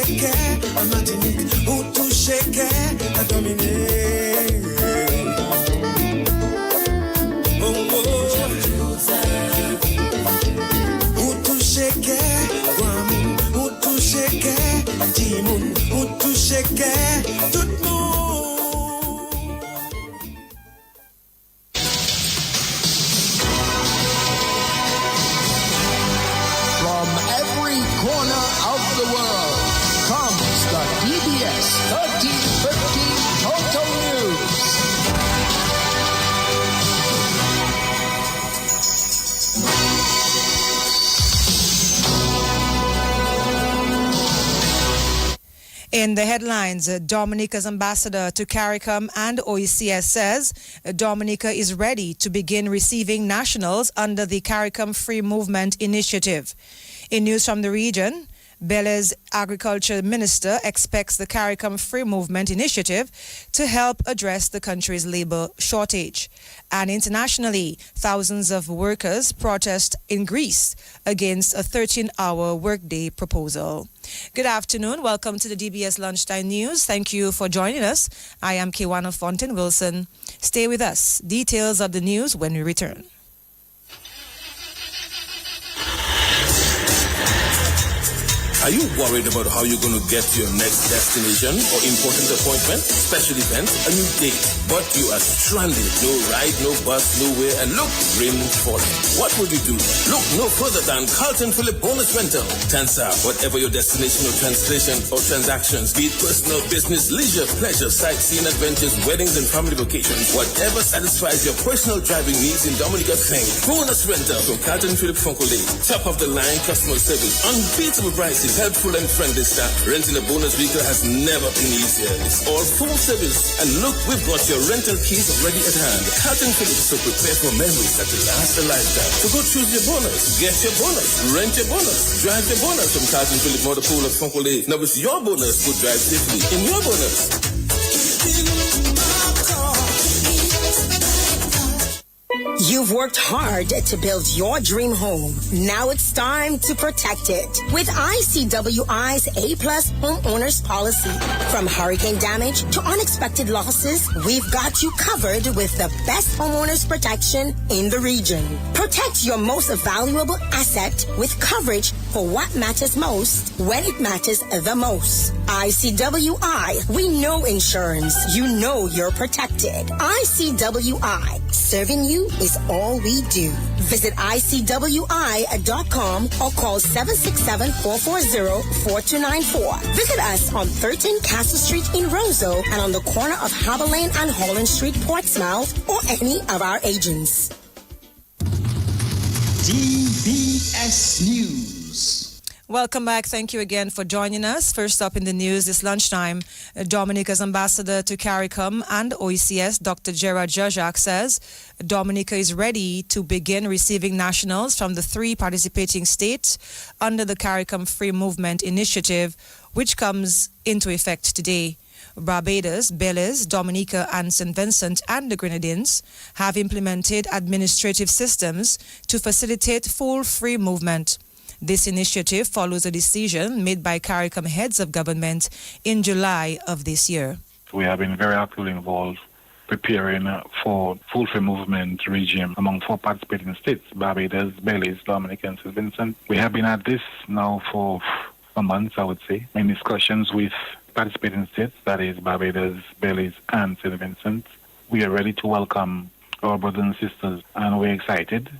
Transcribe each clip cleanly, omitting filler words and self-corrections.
en Martinique, où tout chèque a dominé. Oh, où tout chèque, Guamoun, où tout chèque, Timoun, où tout chèque, tout le monde. From every corner of the world comes the DBS 1315 Total News. In the headlines, Dominica's ambassador to CARICOM and OECS says Dominica is ready to begin receiving nationals under the CARICOM Free Movement Initiative. In news from the region, Belize Agriculture Minister expects the CARICOM Free Movement Initiative to help address the country's labor shortage. And internationally, thousands of workers protest in Greece against a 13-hour workday proposal. Good afternoon. Welcome to the DBS Lunchtime News. Thank you for joining us. I am Kiwana Fontaine Wilson. Stay with us. Details of the news when we return. Are you worried about how you're going to get to your next destination or important appointment, special event, a new date, but you are stranded? No ride, no bus, nowhere, and look, rain falling. What would you do? Look no further than Carlton Phillip Bonus Rental. Tansa, whatever your destination or translation or transactions, be it personal, business, leisure, pleasure, sightseeing, adventures, weddings, and family vacations, whatever satisfies your personal driving needs in Dominica, claim Bonus Rental from Carlton Phillip Fonkole. Top of the line customer service, unbeatable prices, helpful and friendly staff. Renting a bonus vehicle has never been easier. It's all full service. And look, we've got your rental keys ready at hand. Carlton Phillips, so prepare for memories that will last a lifetime. So go choose your bonus, get your bonus, rent your bonus, drive your bonus from Carlton Phillips Motor Pool at Fonkole. Now it's your bonus. Go drive safely in your bonus. You've worked hard to build your dream home. Now it's time to protect it with ICWI's A-Plus Homeowners Policy. From hurricane damage to unexpected losses, we've got you covered with the best homeowners protection in the region. Protect your most valuable asset with coverage for what matters most when it matters the most. ICWI, we know insurance. You know you're protected. ICWI, serving you is all we do. Visit ICWI.com or call 767-440-4294. Visit us on 13 Castle Street in Roseau and on the corner of Harbour Lane and Holland Street, Portsmouth, or any of our agents. DBS News. Welcome back. Thank you again for joining us. First up in the news this lunchtime, Dominica's ambassador to CARICOM and OECS, Dr. Gerard Jajak, says Dominica is ready to begin receiving nationals from the 3 participating states under the CARICOM Free Movement Initiative, which comes into effect today. Barbados, Belize, Dominica, and St. Vincent and the Grenadines have implemented administrative systems to facilitate full free movement. This initiative follows a decision made by CARICOM heads of government in July of this year. We have been very actively involved preparing for full free movement regime among 4 participating states, Barbados, Belize, Dominica, and St. Vincent. We have been at this now for a month, I would say, in discussions with participating states, that is Barbados, Belize, and St. Vincent. We are ready to welcome our brothers and sisters, and we're excited.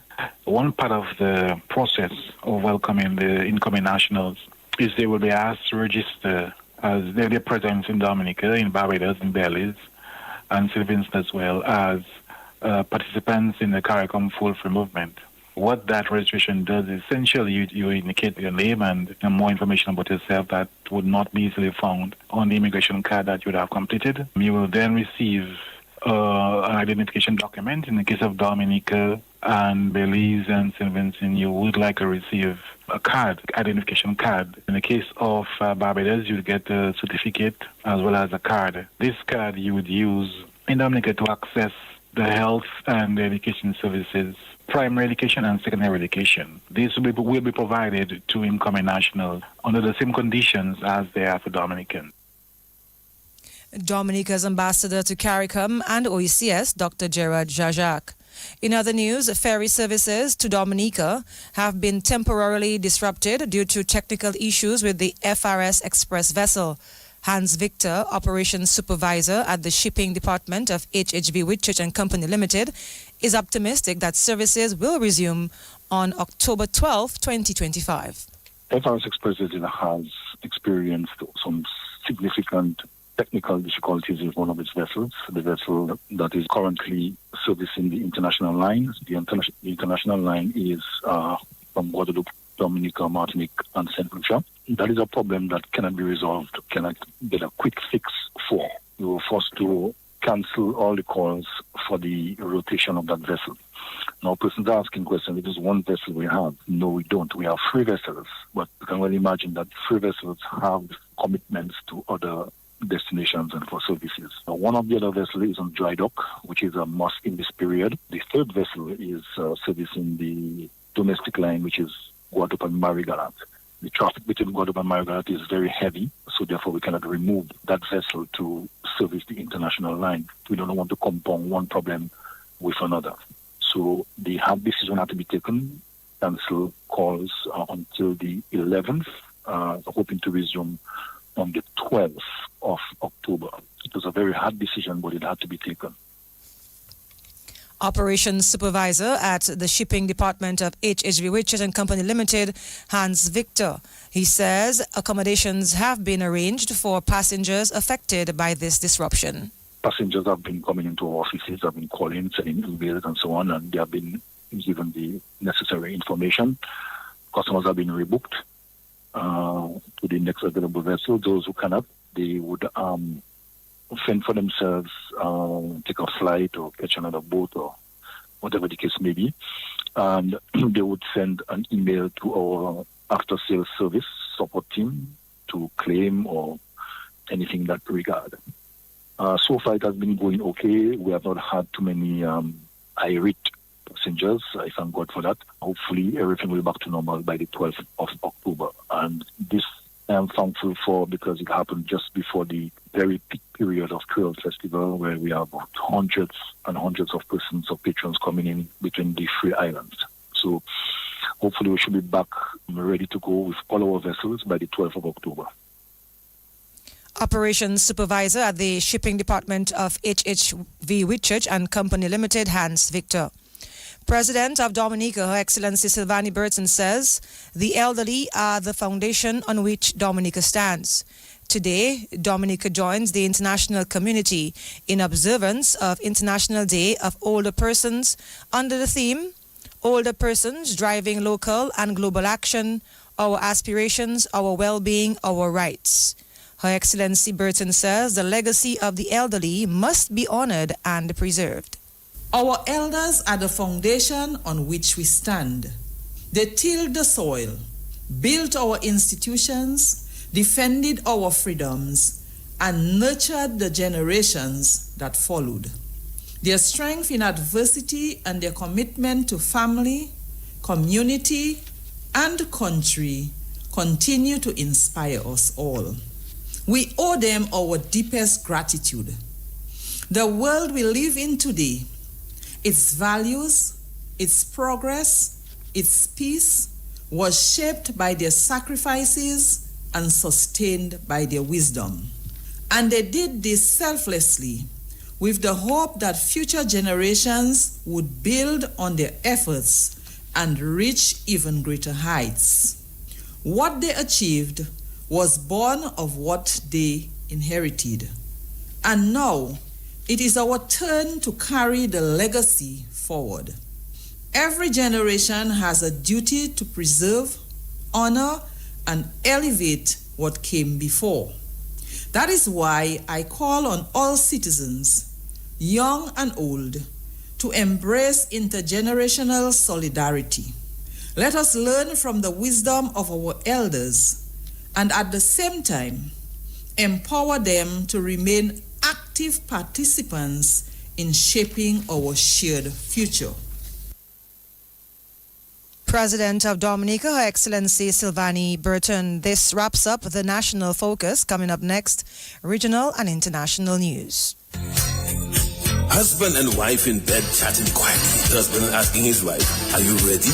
One part of the process of welcoming the incoming nationals is they will be asked to register as their presence in Dominica, in Barbados, in Belize, and St. Vincent as well as participants in the CARICOM Full Free Movement. What that registration does is essentially you indicate your name and more information about yourself that would not be easily found on the immigration card that you would have completed. You will then receive an identification document. In the case of Dominica and Belize and St. Vincent, you would like to receive a card, identification card. In the case of Barbados, you would get a certificate as well as a card. This card you would use in Dominica to access the health and the education services primary education and secondary education. These will be provided to incoming nationals under the same conditions as they are for Dominicans. Dominica's ambassador to CARICOM and OECS, Dr. Gerard Jajac. In other news, ferry services to Dominica have been temporarily disrupted due to technical issues with the FRS Express vessel. Hans Victor, operations supervisor at the shipping department of HHV Whitchurch and Company Limited, is optimistic that services will resume on October 12, 2025. FRS Express has experienced some significant technical difficulties with one of its vessels, the vessel that is currently servicing the international line. The international line is from Guadeloupe, Dominica, Martinique, and St. Lucia. That is a problem that cannot be resolved, cannot get a quick fix for. We were forced to cancel all the calls for the rotation of that vessel. Now, persons are asking questions, it is one vessel we have. No, we don't. We have 3 vessels, but you can well imagine that 3 vessels have commitments to other destinations and for services. One of the other vessels is on dry dock, which is a must in this period. The 3rd vessel is servicing the domestic line, which is Guadeloupe and Marie-Galante. The traffic between Guadeloupe and Marie-Galante is very heavy, so therefore we cannot remove that vessel to service the international line. We don't want to compound one problem with another. So the hard decision had to be taken, cancel calls until the 11th, hoping to resume on the 12th of October. It was a very hard decision, but it had to be taken. Operations supervisor at the shipping department of HHV Whitchurch and Company Limited, Hans Victor. He says accommodations have been arranged for passengers affected by this disruption. Passengers have been coming into our offices, have been calling, sending emails and so on, and they have been given the necessary information. Customers have been rebooked to the next available vessel. Those who cannot, they would fend for themselves, take a flight or catch another boat or whatever the case may be. And they would send an email to our after-sales service support team to claim or anything that regard. So far it has been going okay. We have not had too many irate passengers. I thank God for that. Hopefully everything will be back to normal by the 12th of October. And this I am thankful for because it happened just before the very peak period of Trail Festival, where we have hundreds and hundreds of persons or patrons coming in between the 3 islands. So hopefully we should be back ready to go with all our vessels by the 12th of October. Operations supervisor at the shipping department of HHV Whitchurch and Company Limited, Hans Victor. President of Dominica, Her Excellency Sylvanie Burton, says the elderly are the foundation on which Dominica stands. Today, Dominica joins the international community in observance of International Day of Older Persons under the theme, Older Persons Driving Local and Global Action, Our Aspirations, Our Well-Being, Our Rights. Her Excellency Burton says the legacy of the elderly must be honored and preserved. Our elders are the foundation on which we stand. They tilled the soil, built our institutions, defended our freedoms, and nurtured the generations that followed. Their strength in adversity and their commitment to family, community, and country continue to inspire us all. We owe them our deepest gratitude. The world we live in today, its values, its progress, its peace, was shaped by their sacrifices and sustained by their wisdom. And they did this selflessly, with the hope that future generations would build on their efforts and reach even greater heights. What they achieved was born of what they inherited. And now, it is our turn to carry the legacy forward. Every generation has a duty to preserve, honor, and elevate what came before. That is why I call on all citizens, young and old, to embrace intergenerational solidarity. Let us learn from the wisdom of our elders and at the same time empower them to remain active participants in shaping our shared future. President of Dominica, Her Excellency Silvani Burton. This wraps up the national focus. Coming up next, regional and international news. Husband and wife in bed chatting quietly. Husband asking his wife, "Are you ready?"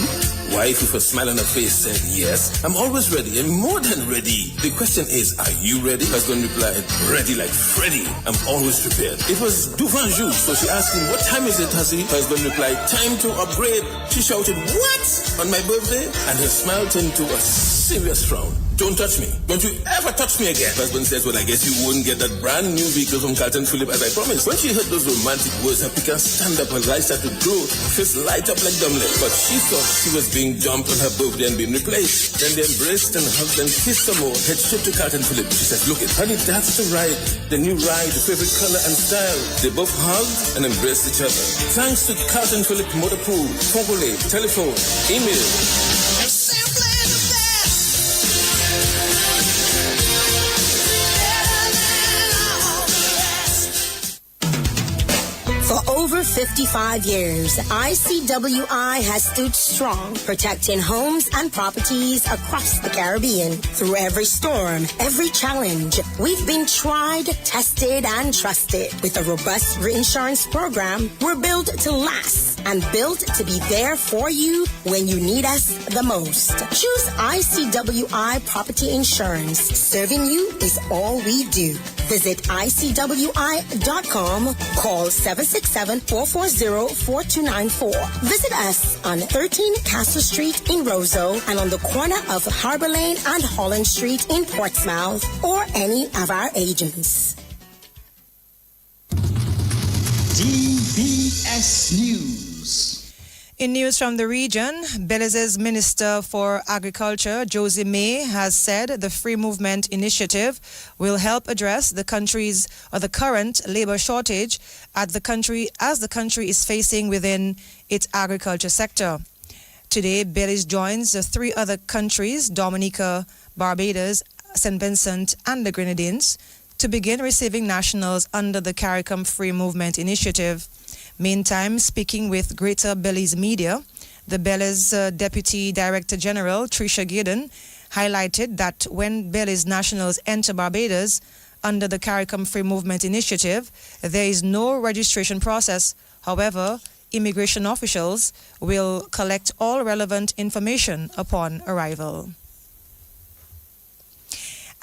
Wife with a smile on her face said, "Yes, I'm always ready and more than ready." The question is, are you ready? Husband replied, "Ready like Freddy. I'm always prepared." It was devant jour, so she asked him, "What time is it, hussy?" Husband replied, "Time to upgrade." She shouted, "What? On my birthday?" And her smile turned to a serious frown. "Don't touch me. Don't you ever touch me again." Husband says, "Well, I guess you won't get that brand new vehicle from Carlton Phillip as I promised." When she heard those romantic words, her picker stand up, her eyes started to glow, her face light up like dumblet. But she thought she was being dumped on her birthday and being replaced. Then they embraced and hugged and kissed some more. Head straight to Carlton Phillip. She says, "Look it, honey, that's the ride. The new ride, the favorite color and style." They both hugged and embraced each other. Thanks to Carlton Phillip Motor Pool, Fogole, telephone, email. For over 55 years, ICWI has stood strong, protecting homes and properties across the Caribbean. Through every storm, every challenge, we've been tried, tested, and trusted. With a robust reinsurance program, we're built to last and built to be there for you when you need us the most. Choose ICWI Property Insurance. Serving you is all we do. Visit ICWI.com. Call 767-440-4294. Visit us on 13 Castle Street in Roseau and on the corner of Harbor Lane and Holland Street in Portsmouth, or any of our agents. DBS News. In news from the region, Belize's Minister for Agriculture, Josie May, has said the Free Movement Initiative will help address the current labor shortage as the country is facing within its agriculture sector. Today, Belize joins the three other countries, Dominica, Barbados, St. Vincent, and the Grenadines, to begin receiving nationals under the CARICOM Free Movement Initiative. Meantime, speaking with Greater Belize Media, the Belize Deputy Director General, Tricia Giddon, highlighted that when Belize nationals enter Barbados under the CARICOM Free Movement Initiative, there is no registration process. However, immigration officials will collect all relevant information upon arrival.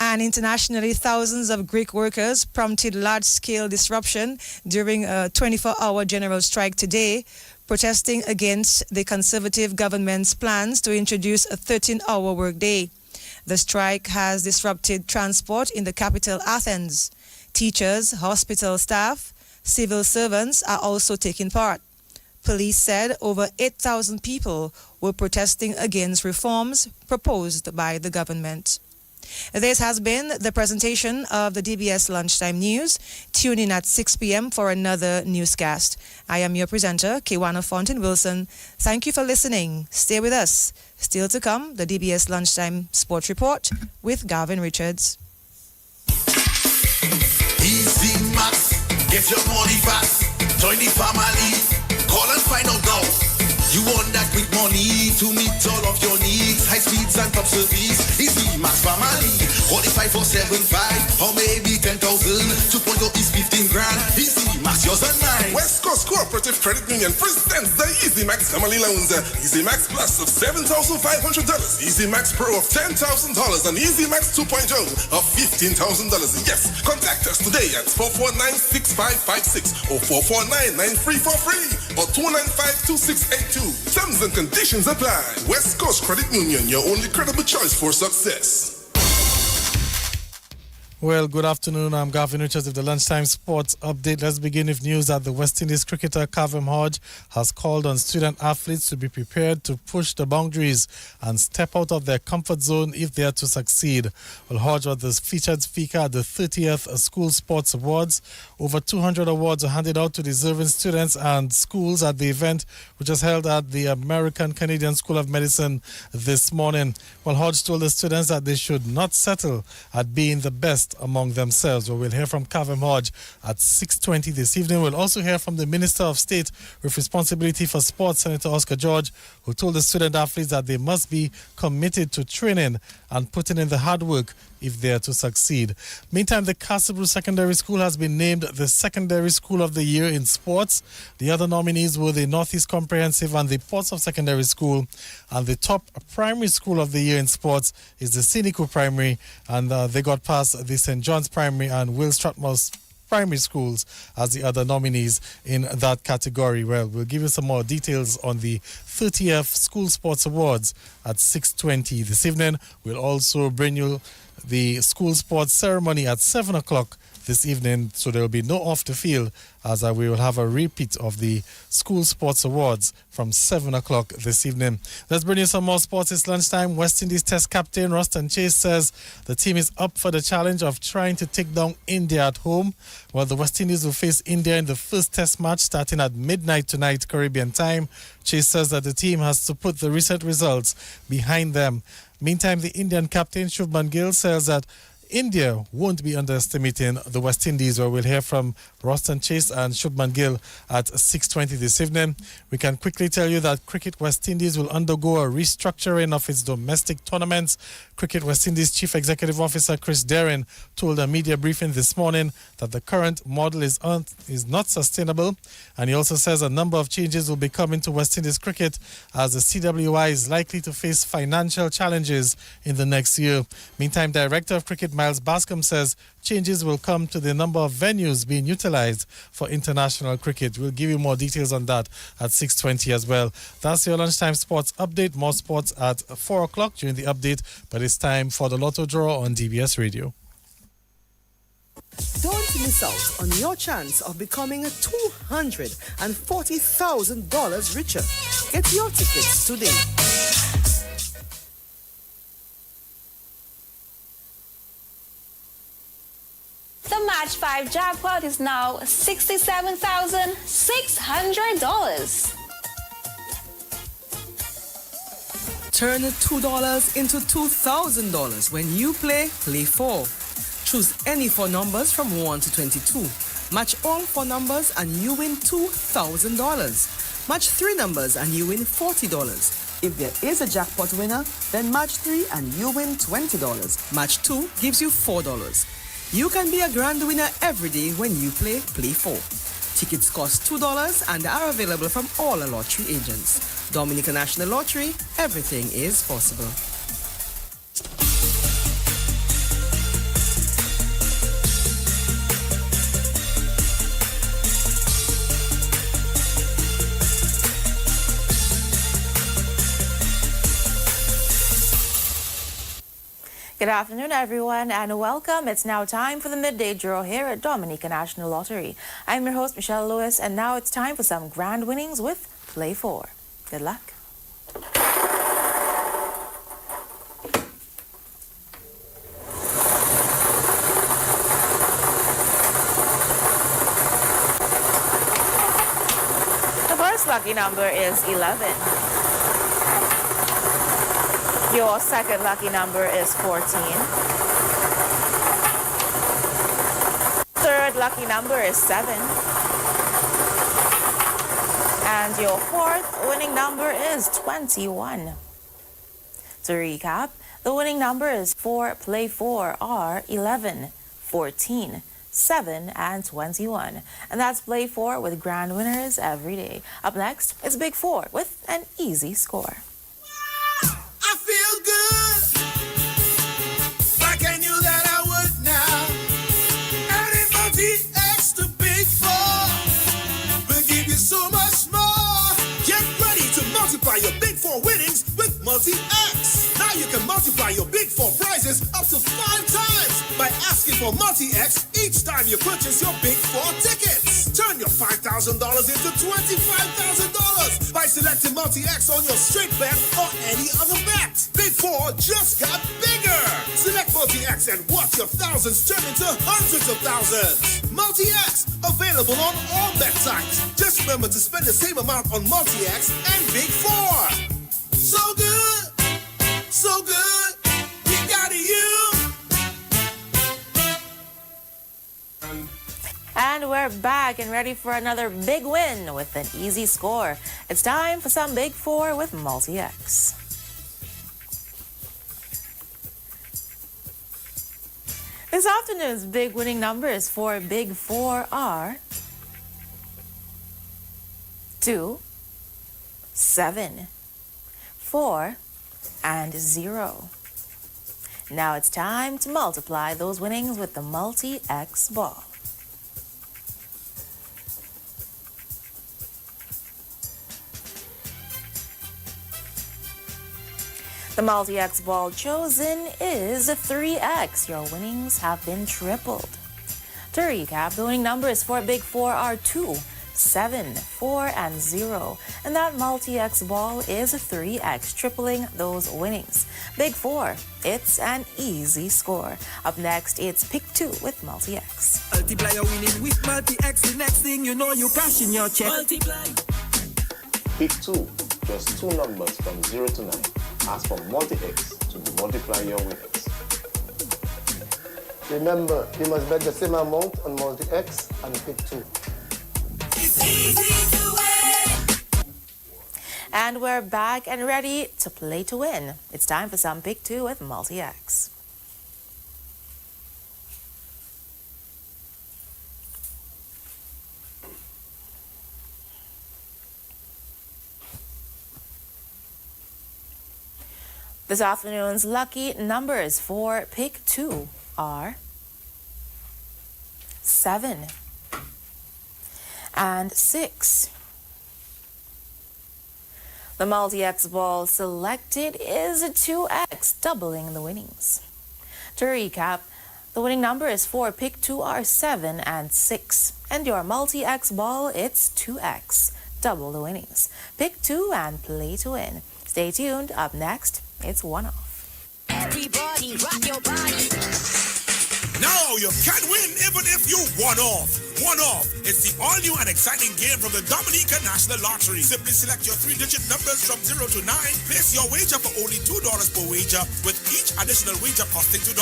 And internationally, thousands of Greek workers prompted large-scale disruption during a 24-hour general strike today, protesting against the conservative government's plans to introduce a 13-hour workday. The strike has disrupted transport in the capital, Athens. Teachers, hospital staff, civil servants are also taking part. Police said over 8,000 people were protesting against reforms proposed by the government. This has been the presentation of the DBS Lunchtime News. Tune in at 6 p.m. for another newscast. I am your presenter, Kiwana Fontaine Wilson. Thank you for listening. Stay with us. Still to come, the DBS Lunchtime Sports Report with Garvin Richards. Easy Max, get your money fast. Join the family. Call and find out now. You want that quick money to meet all of your needs. High speeds and top service. Easy Max Family. Qualify for 7.5 or maybe 10,000. 2.0 is 15 grand. Easy Max, yours and mine. West Coast Cooperative Credit Union presents the Easy Max Family Loans. Easy Max Plus of $7,500. Easy Max Pro of $10,000 and Easy Max 2.0 of $15,000. Yes, contact us today at 449-6556 or 449-9343 or 295-2682. Terms and conditions apply. West Coast Credit Union, your only credible choice for success. Well, good afternoon. I'm Gavin Richards of the Lunchtime Sports Update. Let's begin with news that the West Indies cricketer Kavem Hodge has called on student athletes to be prepared to push the boundaries and step out of their comfort zone if they are to succeed. Well, Hodge was the featured speaker at the 30th School Sports Awards. Over 200 awards were handed out to deserving students and schools at the event, which was held at the American Canadian School of Medicine this morning. Well, Hodge told the students that they should not settle at being the best discussed among themselves. Well, we'll hear from Kavem Hodge at 6:20 this evening. We'll also hear from the Minister of State with responsibility for sports, Senator Oscar George, who told the student athletes that they must be committed to training and putting in the hard work if they are to succeed. Meantime, the Castlebrew Secondary School has been named the Secondary School of the Year in sports. The other nominees were the Northeast Comprehensive and the Portsmouth Secondary School. And the top primary school of the year in sports is the Sinico Primary, and they got past the St. John's Primary and Will Strathmore Primary Schools as the other nominees in that category. Well, we'll give you some more details on the 30th School Sports Awards at 6:20 this evening. We'll also bring you the school sports ceremony at 7 o'clock this evening, so there will be no off the field, as we will have a repeat of the School Sports Awards from 7 o'clock this evening. Let's bring you some more sports. It's lunchtime. West Indies Test captain Ruston Chase says the team is up for the challenge of trying to take down India at home. Well, the West Indies will face India in the first Test match starting at midnight tonight, Caribbean time. Chase says that the team has to put the recent results behind them. Meantime, the Indian captain Shubman Gill says that India won't be underestimating the West Indies. Where we'll hear from Roston Chase and Shubman Gill at 6:20 this evening. We can quickly tell you that Cricket West Indies will undergo a restructuring of its domestic tournaments. Cricket West Indies Chief Executive Officer Chris Darren told a media briefing this morning that the current model is not sustainable, and he also says a number of changes will be coming to West Indies cricket as the CWI is likely to face financial challenges in the next year. Meantime, Director of Cricket Miles Bascom says changes will come to the number of venues being utilized for international cricket. We'll give you more details on that at 6:20 as well. That's your lunchtime sports update. More sports at 4 o'clock during the update, but it's time for the Lotto Draw on DBS Radio. Don't miss out on your chance of becoming $240,000 richer. Get your tickets today. The Match 5 jackpot is now $67,600. Turn $2 into $2,000 when you play 4. Choose any 4 numbers from 1 to 22. Match all 4 numbers and you win $2,000. Match 3 numbers and you win $40. If there is a jackpot winner, then match 3 and you win $20. Match 2 gives you $4. You can be a grand winner every day when you play 4. Tickets cost $2 and are available from all the lottery agents. Dominican National Lottery, everything is possible. Good afternoon, everyone, and welcome. It's now time for the midday draw here at Dominican National Lottery. I'm your host, Michelle Lewis, and now it's time for some grand winnings with Play 4. Good luck. The first lucky number is 11. Your second lucky number is 14. Third lucky number is 7. And your fourth winning number is 21. To recap, the winning numbers for Play 4 are 11, 14, 7, and 21. And that's Play 4 with grand winners every day. Up next, it's Big 4 with an easy score. I feel good, like I knew that I would now. Adding multi-X to Big 4 will give you so much more. Get ready to multiply your Big 4 winnings with multi-X. Now you can multiply your Big 4 prizes up to 5 times by asking for multi-X each time you purchase your Big 4 tickets. Turn your $5,000 into $25,000 by selecting multi-X on your straight bet or any other bet. Big 4 just got bigger. Select multi-X and watch your thousands turn into hundreds of thousands. Multi-X, available on all bet types. Just remember to spend the same amount on multi-X and Big 4. So good, we got you. And we're back and ready for another big win with an easy score. It's time for some Big Four with Multi-X. This afternoon's big winning numbers for Big Four are 2, 7, 4, and 0. Now it's time to multiply those winnings with the Multi-X ball. The Multi-X ball chosen is 3X. Your winnings have been tripled. To recap, the winning numbers for Big Four are 2, 7, 4, and 0. And that Multi-X ball is 3X, tripling those winnings. Big Four, it's an easy score. Up next, it's Pick 2 with Multi-X. Multiply your winning with Multi-X. The next thing you know, you cash in your check. Multiply. Pick 2, just 2 numbers from 0 to 9. Ask for Multi-X to multiply your winnings. Remember, you must bet the same amount on Multi-X and Pick 2. It's easy to win. And we're back and ready to play to win. It's time for some Pick 2 with Multi-X. This afternoon's lucky numbers for Pick 2 are 7 and 6. The Multi-X ball selected is 2X, doubling the winnings. To recap, the winning numbers for Pick 2 are 7 and 6. And your Multi-X ball, it's 2X, double the winnings. Pick 2 and play to win. Stay tuned. Up next, it's One Off. Everybody rock your body. Now you can win even if you one off. One Off. It's the all-new and exciting game from the Dominica National Lottery. Simply select your 3-digit numbers from 0 to 9. Place your wager for only $2 per wager, with each additional wager costing $2.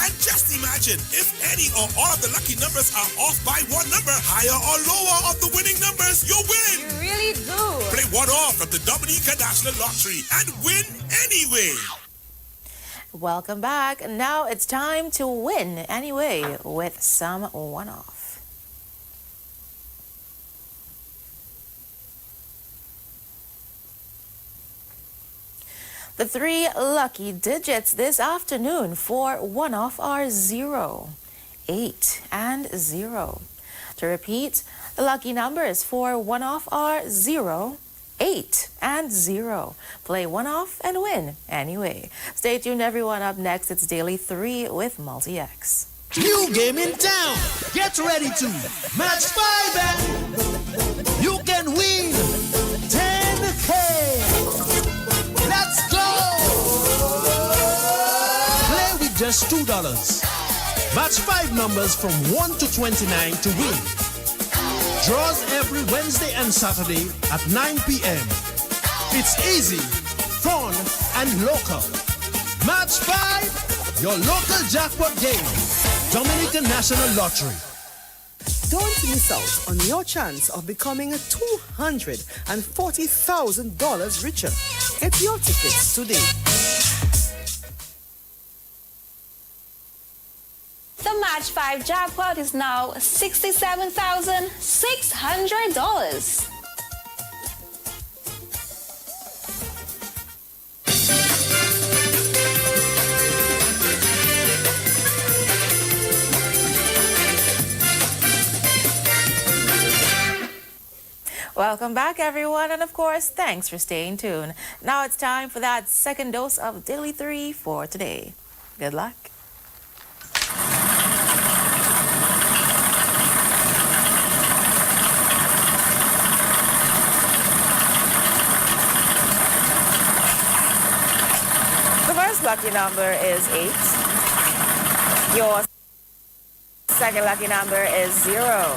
And just imagine, if any or all of the lucky numbers are off by one number, higher or lower of the winning numbers, you win. You really do. Play One Off from the Dominica National Lottery and win anyway. Welcome back. Now it's time to win anyway with some One Off. The 3 lucky digits this afternoon for One Off are 0, 8, and 0. To repeat, the lucky numbers for One Off are 0, 8, and 0. Play One Off and win anyway. Stay tuned, everyone. Up next, it's Daily 3 with Multi-X. New game in town. Get ready to match 5 and you can win 10K. Let's go. Play with just $2. Match 5 numbers from 1 to 29 to win. Draws every Wednesday and Saturday at 9 p.m. It's easy, fun, and local. Match 5, your local jackpot game. Dominican National Lottery. Don't miss out on your chance of becoming $240,000 richer. Get your tickets today. The Match 5 jackpot is now $67,600. Welcome back, everyone, and of course, thanks for staying tuned. Now it's time for that second dose of Daily 3 for today. Good luck. The first lucky number is 8. Your second lucky number is 0.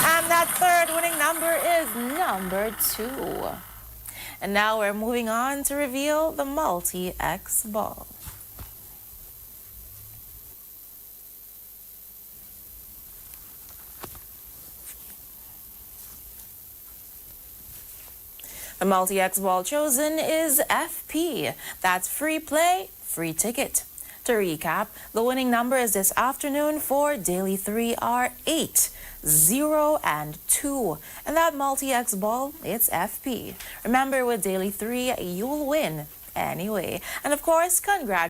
And that third winning number is number 2. And now we're moving on to reveal the Multi-X ball. The multi-X ball chosen is FP. That's free play, free ticket. To recap, the winning numbers this afternoon for Daily 3 are 8, 0, and 2. And that multi-X ball, it's FP. Remember, with Daily 3, you'll win anyway. And of course, congratulations.